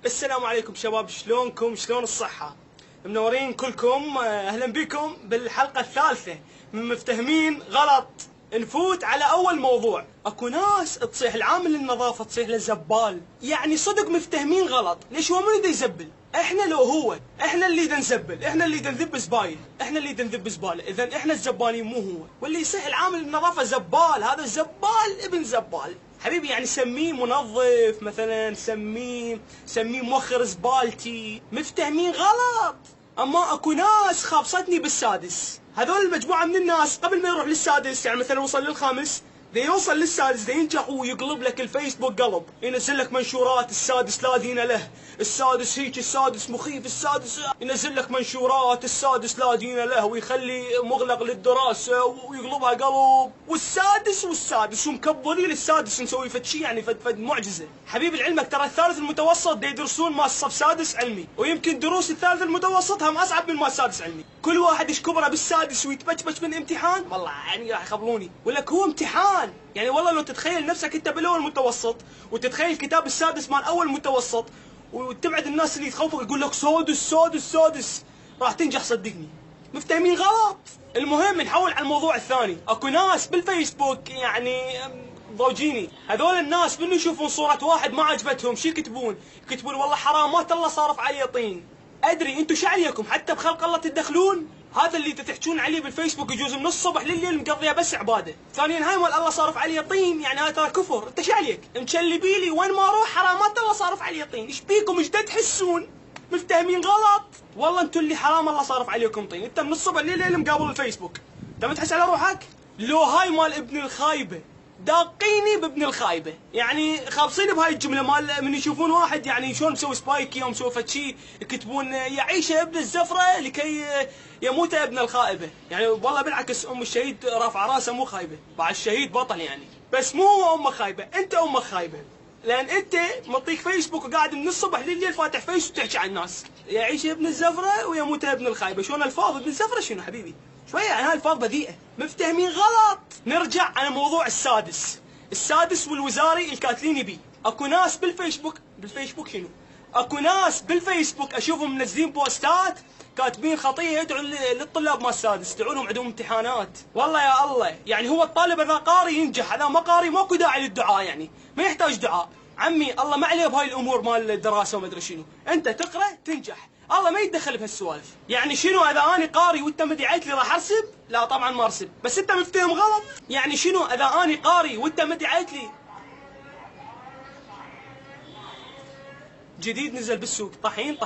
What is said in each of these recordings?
السلام عليكم شباب، شلونكم؟ شلون الصحة؟ منورين كلكم. أهلا بكم بالحلقة الثالثة من مفتهمين غلط. نفوت على أول موضوع. أكو ناس تصيح العامل النظافة تصيح له زبال. يعني صدق مفتهمين غلط. ليش هو من دا يزبل؟ احنا لو هو، احنا اللي دا نزبل، احنا اللي دا نذب زبايل، احنا اللي دا نذب زبالة. إذا احنا الزبالين مو هو. واللي يصيح العامل النظافة زبال، هذا الزبال ابن زبال. حبيبي يعني سميه منظف مثلا، سميه موخر زبالتي. مفتهمين غلط. اما اكو ناس خابصتني بالسادس. هذول المجموعة من الناس قبل ما يروح للسادس، يعني مثلا وصل للخامس، دا يوصل للسادس دا ينجح ويقلب لك الفيسبوك قلب، ينزل لك منشورات السادس لا دين له، السادس هيك، السادس مخيف، السادس ينزل لك منشورات السادس لا دين له، ويخلي مغلق للدراسة ويقلبها قلب، والسادس ومكبرين السادس نسوي فد شيء يعني فد معجزة. حبيبي لعلمك ترى الثالث المتوسط دا يدرسون مال صف سادس علمي، ويمكن دروس الثالث المتوسط هم اصعب من مال سادس علمي. كل واحد يشكبره بالسادس ويتبجبج من امتحان، والله يعني راح يخبلوني. ولك هو امتحان يعني، والله لو تتخيل نفسك انت بالاول متوسط وتتخيل الكتاب السادس مال اول متوسط وتبعد الناس اللي تخوفك يقول لك سادس راح تنجح صدقني. مفتهمين غلط. المهم نحول على الموضوع الثاني. اكو ناس بالفيسبوك يعني ضوجيني. هذول الناس من يشوفون صورة واحد ما عجبتهم شي يكتبون والله حرامات الله صارف عليه طين. ادري انتم شو عليكم حتى بخلق الله تدخلون؟ هذا اللي تحجون عليه بالفيسبوك يجوز من الصبح لليل مقضيها بس عباده. ثانيا هاي مال الله صارف عليه طين، يعني هاي ترى كفر. انت شو عليك؟ مشلبي لي وين ما اروح حرامات الله صارف عليه طين. ايش بيكم؟ ايش تحسون؟ مفتهمين غلط. والله انتم اللي حرام الله صارف عليكم طين. انت من الصبح لليل مقابل الفيسبوك، انت ما تحس على روحك؟ لو هاي مال ابن الخايبه داقيني بابن الخايبه، يعني خابصين بهاي الجمله مال من يشوفون واحد يعني شلون مسوي سبايكي او مسوي فد شيء يكتبون يعيش ابن الزفره لكي يموت ابن الخائبه. يعني والله بالعكس ام الشهيد رافعه راسه مو خايبه، بعد الشهيد بطل يعني، بس مو هو امك خايبه، انت امك خايبه. لان انت مطيك فيسبوك وقاعد من الصبح لليل فاتح فيس وتحكي عن الناس يعيش ابن الزفره ويموت ابن الخايبه. شلون الفاظ ابن الزفره شنو حبيبي؟ شويه يعني هاي الفاظ بذيئه. مفتهمين غلط. نرجع على موضوع السادس والوزاري الكاتلين بيه. اكو ناس بالفيسبوك شنو؟ اكو ناس بالفيسبوك اشوفهم منزلين بوستات كاتبين خطيه يدعوا للطلاب مال السادس، يدعوا لهم عندهم امتحانات. والله يا الله، يعني هو الطالب اذا قاري ينجح، اذا ما قاري ماكو داعي للدعاء، يعني ما يحتاج دعاء. عمي الله ما عليه بهاي الامور مال الدراسه وما ادري شنو، انت تقرا تنجح، الله ما يتدخل بهالسوالف. يعني شنو اذا اني قاري وانت مدعيت لي راح ارسب؟ لا طبعا ما ارسب، بس انت مفتهم غلط. يعني شنو اذا اني قاري وانت مدعيت لي؟ جديد نزل بالسوق طحين.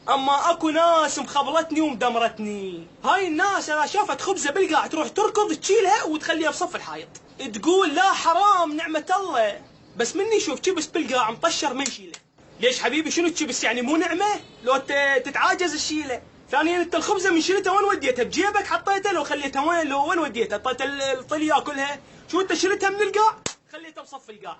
اما اكو ناس مخبلتني ومدمرتني. هاي الناس اذا شافت خبزه بالقاع تروح تركض تشيلها وتخليها بصف الحائط، تقول لا حرام نعمه الله، بس مني يشوف كبس بالقاع مطشر ما يشيله. ليش حبيبي شنو الكبس يعني مو نعمه؟ لو تتعاجز تشيله. ثانيا انت الخبزه من شلتها وين وديتها؟ بجيبك حطيتها؟ لو خليتها وين؟ لو وين وديتها؟ اعطيت الطلي ياكلها؟ شو انت شلتها من القاع خليتها بصف القاع،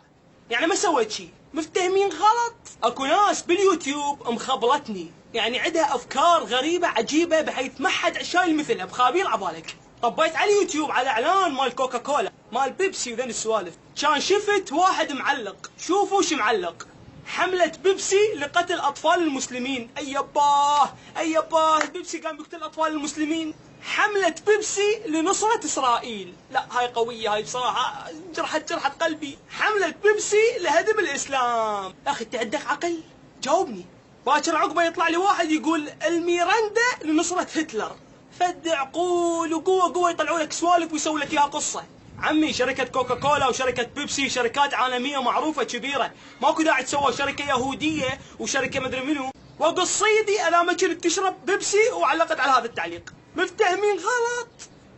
يعني ما سويت شيء. مفتهمين غلط. اكو ناس باليوتيوب مخبلتني، يعني عندها افكار غريبه عجيبه بحيث ما حد شايل مثلها بخابير عبالك. طبيت على اليوتيوب على اعلان مال كوكاكولا مال بيبسي وذن السوالف، كان شفت واحد معلق، شوفوا وش معلق: حملة بيبسي لقتل اطفال المسلمين. ايباه البيبسي قام يقتل الاطفال المسلمين. حملة بيبسي لنصرة اسرائيل. لا هاي قوية، هاي بصراحة جرحت قلبي. حملة بيبسي لهدم الاسلام. يا اخي انت عندك عقل؟ جاوبني. باكر عقبه يطلع لي واحد يقول الميرندا لنصرة هتلر. فد عقول وقوة يطلعوا لك سوالف ويسوي لك اياها قصة. عمي شركة كوكاكولا وشركة بيبسي شركات عالمية معروفة كبيرة، ماكو داعي تسوى شركة يهودية وشركة مدري منو. وقصيدي انا ما كنت تشرب بيبسي وعلقت على هذا التعليق. مفتهمين غلط.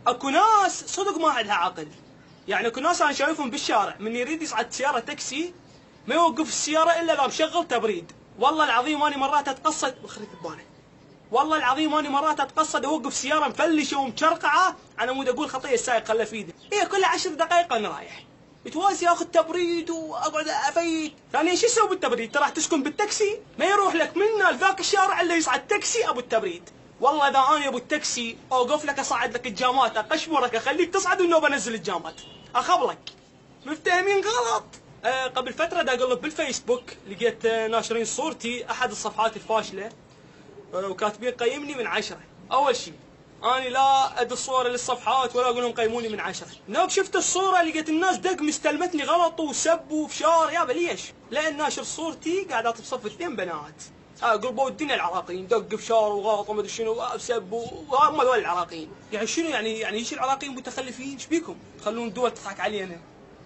اكو ناس صدق ما عندها عقل. يعني اكو ناس انا شايفهم بالشارع من يريد يصعد سيارة تاكسي ما يوقف السيارة الا اذا مشغل تبريد. والله العظيم اني مرات اتقصد بخريط بانه، والله العظيم اني مرات اتقصد اوقف سياره مفلشه ومشرقعه على مود اقول خطيه السايق خله في ايده. هي كل 10 دقائق انا رايح متوازي اخذ تبريد واقعد افيد. ثانيا شو اسوي بالتبريد؟ ترى تسكن بالتاكسي ما يروح لك منا لذاك الشارع الا يصعد تاكسي ابو التبريد. والله اذا انا ابو التاكسي اوقف لك اصعد لك الجامات، اقشمرك اخليك تصعد والنوبه انزل الجامات اخبلك. مفتهمين غلط. قبل فترة دا اقلب بالفيسبوك لقيت ناشرين صورتي احد الصفحات الفاشلة، وكاتبين قيمني من 10. اول شيء اني لا ادي الصور للصفحات ولا اقول لهم قيموني من 10. نوب شفت الصورة لقيت الناس دق مستلمتني غلط وسبوا وفشار. يابا ليش؟ لان ناشر صورتي قاعدات بصف 2 بنات قلبوا الدنيا العراقيين، دق فشار وغلط وما ادري شنو سبوا، وهم هذول العراقيين. يعني شنو يعني ايش العراقيين متخلفين؟ ايش بيكم؟ تخلون الدول تضحك علينا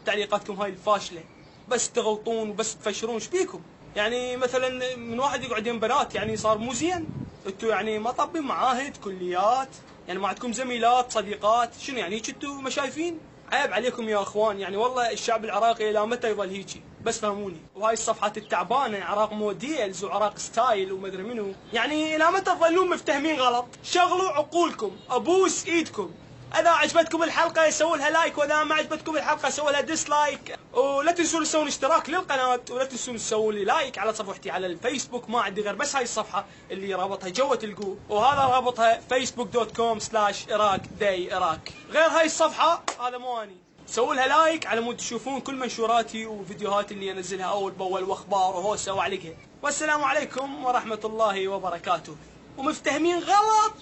تعليقاتكم هاي الفاشلة، بس تغلطون وبس تفشرون. ايش بيكم؟ يعني مثلا من واحد يقعد يم بنات يعني صار مو زين؟ انتوا يعني ما طابين معاهد كليات؟ يعني ما عندكم زميلات صديقات؟ شنو يعني هيك انتوا ما شايفين؟ عيب عليكم يا اخوان، يعني والله الشعب العراقي الى متى يظل هيجي؟ بس فهموني. وهاي الصفحات التعبانه عراق موديلز وعراق ستايل وما ادري منو، يعني الى متى تظلون مفتهمين غلط؟ شغلوا عقولكم، ابوس ايدكم. اذا عجبتكم الحلقه سووا لها لايك، واذا ما عجبتكم الحلقه سووا لها ديسلايك، ولا تنسون تسوون اشتراك للقناه، ولا تنسون تسوون لي لايك على صفحتي على الفيسبوك. ما عندي غير بس هاي الصفحه اللي رابطها جوا تلقوه، وهذا رابطها facebook.com/iraqdayiraq. غير هاي الصفحه هذا مو اني. سووا لها لايك على مود تشوفون كل منشوراتي وفيديوهاتي اللي انزلها اول باول واخبار وهوسه وعلقها. والسلام عليكم ورحمه الله وبركاته. ومفتهمين غلط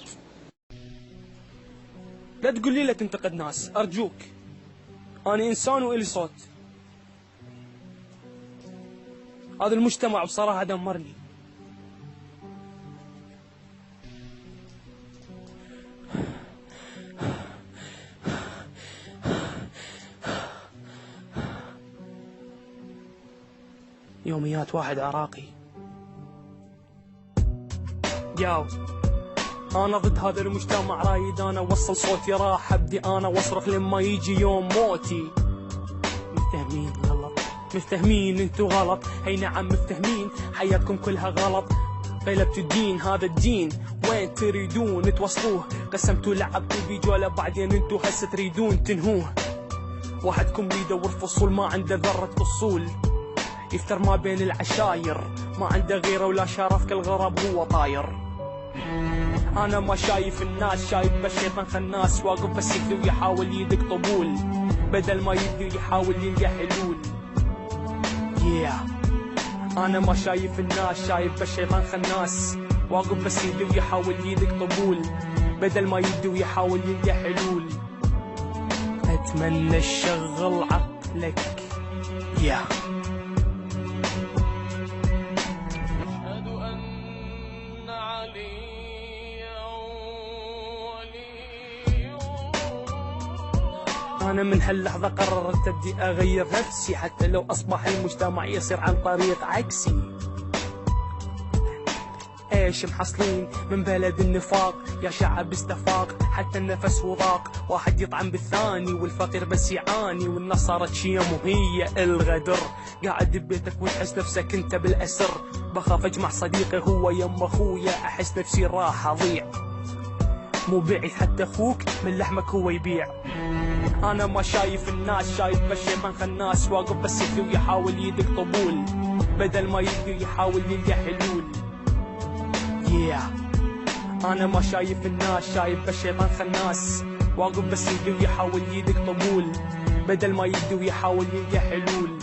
لا تقول لي لا تنتقد ناس ارجوك. انا انسان والي صوت. هذا المجتمع بصراحه دمرني. يوميات واحد عراقي. ياو انا ضد هذا المجتمع، رايد انا اوصل صوتي، راح ابدي انا واصرخ لما يجي يوم موتي. مفتهمين غلط، مفتهمين انتو غلط. هي نعم مفتهمين، حياتكم كلها غلط. قلبتوا الدين، هذا الدين وين تريدون توصلوه؟ قسمتوا لعبتوا بجولة بعدين انتو هسه تريدون تنهوه. واحدكم يدور فصول ما عنده ذرة اصول، يفتر ما بين العشاير، ما عنده غيره ولا شرف كالغراب هو طاير. انا ما شايف الناس، شايف بس شيطان خناس واقف بس يدي ويحاول يدق طبول، بدل ما يدي يحاول يلقى حلول. انا ما شايف الناس، شايف بس شيطان خناس واقف بس يدي ويحاول يدق طبول، بدل ما يدي ويحاول يلقى حلول. اتمنى تشغل عقلك. أنا من هاللحظة قررت أبدي أغير نفسي، حتى لو أصبح المجتمع يصير عن طريق عكسي. ايش محصلين من بلد النفاق؟ يا شعب استفاق حتى النفس وضاق، واحد يطعن بالثاني والفقير بس يعاني، والناس صارت شيم وهي الغدر. قاعد ببيتك وتحس نفسك انت بالأسر، بخاف اجمع صديقي هو يم اخويا، احس نفسي راح اضيع. مو بعيد حتى اخوك من لحمك هو يبيع. انا ما شايف الناس، شايف بس شيطان خناس واقف بس يدي ويحاول يدق طبول، بدل ما يدي يحاول يلقى حلول. انا ما شايف الناس، شايف بس شيطان خناس واقف بس يدي ويحاول يدق طبول، بدل ما يدي ويحاول يلقى حلول.